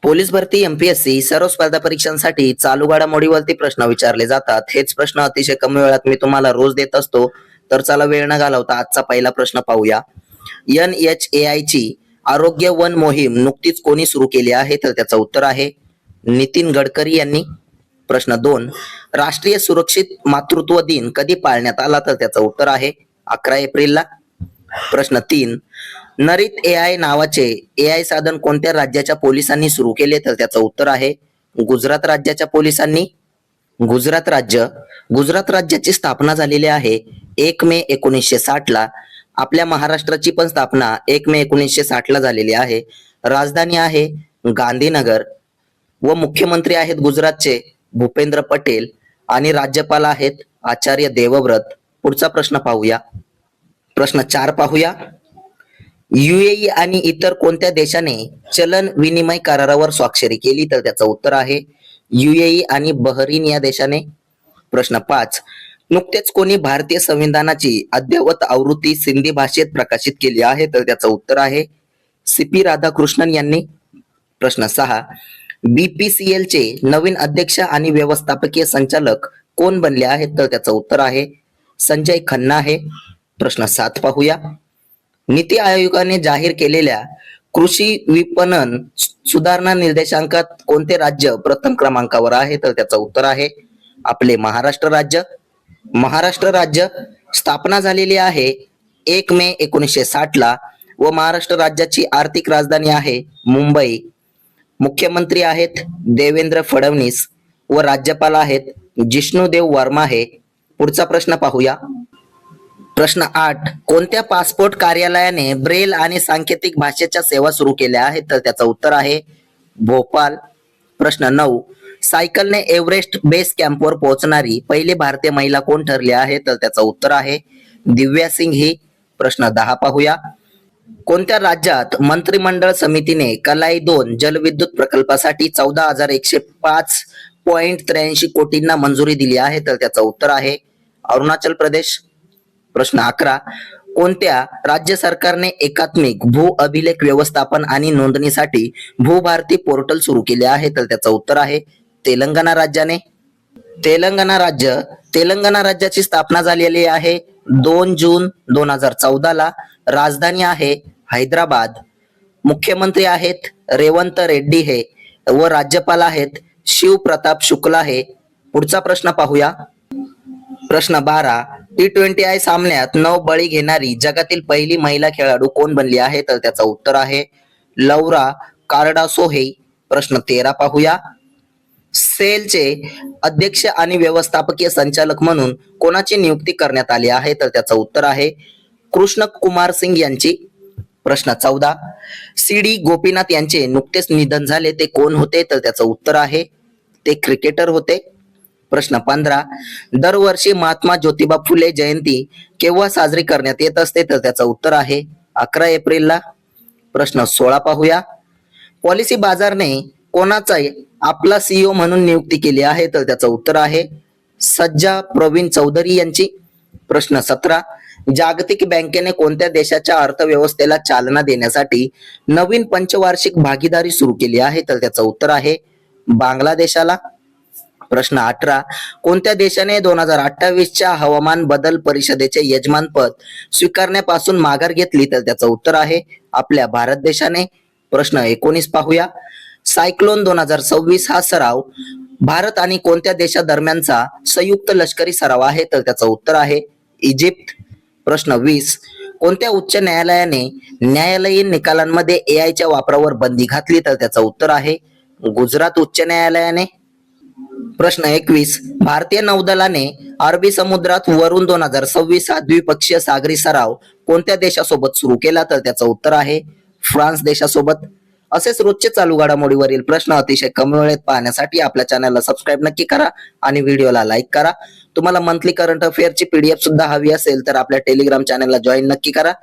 Police भरती MPSC सर्व स्पर्धा परीक्षांसाठी चालू घडामोडीवरती प्रश्न विचारले जातात. हेच प्रश्न अतिशय कमी वेळात मी तुम्हाला रोज देत असतो. तर चला वेळ न घालवता आजचा पहिला प्रश्न पाहूया. NHAI ची आरोग्य वन मोहीम नुकतीच कोणी सुरू केली आहे? तर त्याचं उत्तर आहे नितीन गडकरी यांनी. प्रश्न 2, राष्ट्रीय सुरक्षित मातृत्व दिन कधी पाळण्यात आला? तर त्याचं उत्तर आहे 11 एप्रिलला. प्रश्न 3, नरित AI नावाचे AI साधन कोणत्या राज्याच्या पोलिसांनी सुरू केले? तर त्याचं उत्तर आहे गुजरात राज्याच्या पोलिसांनी. गुजरात राज्याची स्थापना झालेली आहे 1 मे 1960 ला. आपल्या महाराष्ट्राची पण स्थापना 1 मे 1960 ला झालेली आहे. राजधानी आहे गांधीनगर व मुख्यमंत्री आहेत गुजरातचे भूपेंद्र पटेल आणि राज्यपाल आहेत आचार्य देवव्रत. पुढचा प्रश्न पाहूया. प्रश्न 4 पाहूया. UAE आणि इतर कोणत्या देशाने चलन विनिमय करारावर स्वाक्षरी केली? तर त्याचं उत्तर आहे UAE आणि बहरीन या देशाने. प्रश्न 5, नुकतेच कोणी भारतीय संविधानाची अद्ययावत आवृत्ती सिंधी भाषेत प्रकाशित केली आहे? तर त्याचं उत्तर आहे CP राधाकृष्णन यांनी. प्रश्न 6, BPCL चे नवीन अध्यक्ष आणि व्यवस्थापकीय संचालक कोण बनले आहेत? तर त्याचं उत्तर आहे संजय खन्ना आहे. प्रश्न 7 पाहूया. नीती आयोगाने जाहीर केलेल्या कृषी विपणन सुधारणा निर्देशांकात कोणते राज्य प्रथम क्रमांकावर आहे? तर त्याचं उत्तर आहे आपले महाराष्ट्र राज्य. महाराष्ट्र राज्य स्थापना झालेली आहे 1 मे 1960 ला व महाराष्ट्र राज्याची आर्थिक राजधानी आहे मुंबई. मुख्यमंत्री आहेत देवेंद्र फडणवीस व राज्यपाल आहेत जिष्णुदेव वर्मा हे. पुढचा प्रश्न पाहूया. प्रश्न 8, कोणत्या पासपोर्ट कार्यालयाने ब्रेल आणि सांकेतिक भाषेच्या सेवा सुरू केल्या आहेत? तर त्याचं उत्तर आहे भोपाल. प्रश्न 9, सायकलने एव्हरेस्ट बेस कॅम्पवर पोहोचणारी पहिली भारतीय महिला कोण ठरली आहे? तर त्याचं उत्तर आहे दिव्या सिंग ही. प्रश्न 10 पाहूया. कोणत्या राज्यात मंत्रिमंडळ समितीने कलाई 2 जलविद्युत प्रकल्पासाठी 14,105.83 कोटींना मंजुरी दिली आहे? तर त्याचं उत्तर आहे अरुणाचल प्रदेश. प्रश्न 11, कोणत्या राज्य सरकारने एकात्मिक भू अभिलेख व्यवस्थापन आणि नोंदणीसाठी भूभारती पोर्टल सुरू केले आहे? तर त्याचं उत्तर आहे तेलंगणा राज्याने. तेलंगणा राज्याची स्थापना झालेली आहे 2 जून 2014 ला. राजधानी आहे हैदराबाद. मुख्यमंत्री आहेत रेवंत रेड्डी हे व राज्यपाल आहेत शिव प्रताप शुक्ला हे. पुढचा प्रश्न पाहूया. प्रश्न 12, T20I सामन्यात 9 बळी घेणारी जगातील पहिली महिला खेळाडू कोण बनली आहे? तर त्याचं उत्तर आहे लौरा कार्डासो हे. प्रश्न 13 पाहूया. सेलचे अध्यक्ष आणि व्यवस्थापकीय संचालक म्हणून कोणाची नियुक्ती करण्यात आली आहे? तर त्याचं उत्तर आहे कृष्ण कुमार सिंग यांची. प्रश्न 14, CD गोपीनाथ यांचे नुकतेच निधन झाले ते कोण होते? तर त्याचं उत्तर आहे ते क्रिकेटर होते. प्रश्न 15, दरवर्षी महात्मा ज्योतिबा फुले जयंती केव्हा साजरी करण्यात येत असते? तर त्याचं उत्तर आहे 11 एप्रिलला. प्रश्न 16 पाहूया. पॉलिसी बाजारने कोणाचा आपला CEO म्हणून नियुक्ती केली आहे? तर त्याचं उत्तर आहे सज्जा प्रवीण चौधरी यांची. प्रश्न 17, जागतिक बँकेने कोणत्या देशाच्या अर्थव्यवस्थेला चालना देण्यासाठी नवीन पंचवार्षिक भागीदारी सुरू केली आहे? तर त्याचं उत्तर आहे बांगलादेशाला. प्रश्न 18, कोणत्या देशाने 2028 च्या हवामान बदल परिषदेचे यजमानपद स्वीकारण्यापासून माघार घेतली? तर त्याचं उत्तर आहे आपल्या भारत देशाने. प्रश्न 19 पाहूया. सायक्लोन 2026 हा सराव भारत आणि कोणत्या देशादरम्यानचा संयुक्त लष्करी सराव आहे? तर त्याचं उत्तर आहे इजिप्त. प्रश्न 20, कोणत्या उच्च न्यायालयाने न्यायालयीन निकालांमध्ये AI च्या वापरावर बंदी घातली? तर त्याचं उत्तर आहे गुजरात उच्च न्यायालयाने. प्रश्न 21, भारतीय नौदलाने अरबी समुद्रात वरून 2026 हा द्विपक्षीय सागरी सराव कोणत्या देशासोबत सुरू केला? तर त्याचं उत्तर आहे फ्रान्स देशासोबत. असेच रोजचे चालू घडामोडीवरील प्रश्न अतिशय कमी वेळेत पाहण्यासाठी आपल्या चॅनलला सबस्क्राईब नक्की करा आणि व्हिडिओला लाईक करा. तुम्हाला मंथली करंट अफेअरची PDF सुद्धा हवी असेल तर आपल्या टेलिग्राम चॅनलला जॉईन नक्की करा.